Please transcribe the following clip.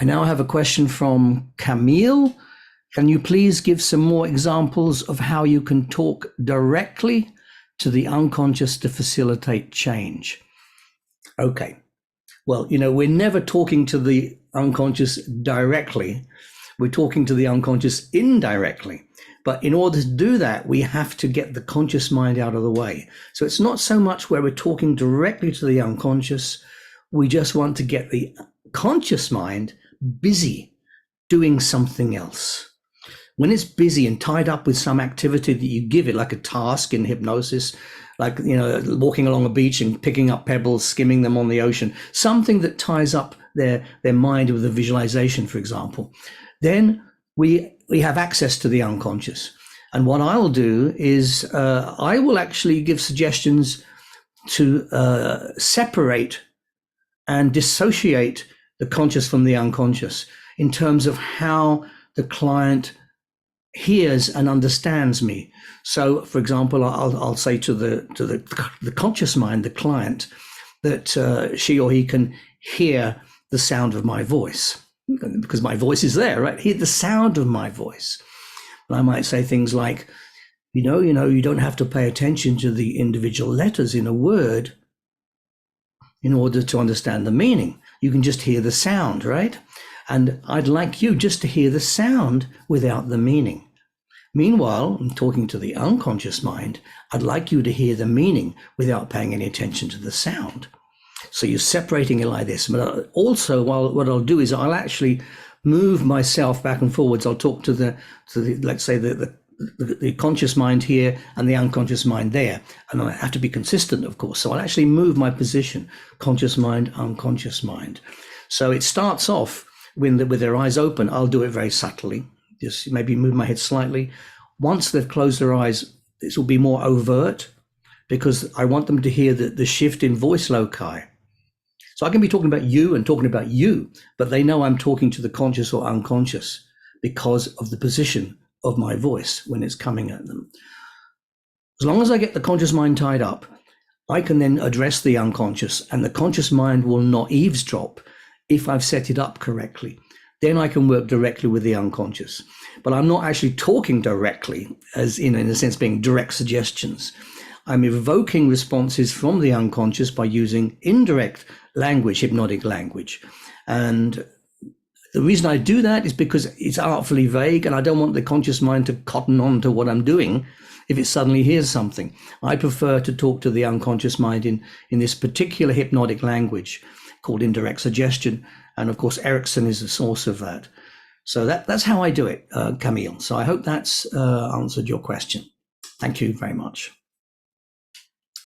I now have a question from Camille. Can you please give some more examples of how you can talk directly to the unconscious to facilitate change? Okay. Well, we're never talking to the unconscious directly. We're talking to the unconscious indirectly. But in order to do that, we have to get the conscious mind out of the way. So it's not so much where we're talking directly to the unconscious. We just want to get the conscious mind busy doing something else. When it's busy and tied up with some activity that you give it, like a task in hypnosis, like, walking along a beach and picking up pebbles, skimming them on the ocean, something that ties up their mind with a visualization, for example, then we have access to the unconscious. And what I'll do is I will actually give suggestions to separate and dissociate the conscious from the unconscious in terms of how the client hears and understands me. So, for example, I'll say to the conscious mind, the client, that she or he can hear the sound of my voice, because my voice is there, right? Hear the sound of my voice. And I might say things like, you don't have to pay attention to the individual letters in a word in order to understand the meaning. You can just hear the sound, right? And I'd like you just to hear the sound without the meaning. Meanwhile, I'm talking to the unconscious mind. I'd like you to hear the meaning without paying any attention to the sound. So you're separating it like this. But also, what I'll do is I'll actually move myself back and forwards. I'll talk to the let's say the conscious mind here and the unconscious mind there, and I have to be consistent, of course. So I'll actually move my position: conscious mind, unconscious mind. So it starts off with their eyes open. I'll do it very subtly, just maybe move my head slightly. Once they've closed their eyes, this will be more overt, because I want them to hear the shift in voice loci. So I can be talking about you and talking about you, but they know I'm talking to the conscious or unconscious because of the position of my voice when it's coming at them. As long as I get the conscious mind tied up, I can then address the unconscious, and the conscious mind will not eavesdrop if I've set it up correctly. Then I can work directly with the unconscious. But I'm not actually talking directly, as in a sense being direct suggestions. I'm evoking responses from the unconscious by using indirect language, hypnotic language. And the reason I do that is because it's artfully vague, and I don't want the conscious mind to cotton on to what I'm doing if it suddenly hears something. I prefer to talk to the unconscious mind in this particular hypnotic language called indirect suggestion. And of course, Erickson is the source of that. So that's how I do it, Camille. So I hope that's answered your question. Thank you very much.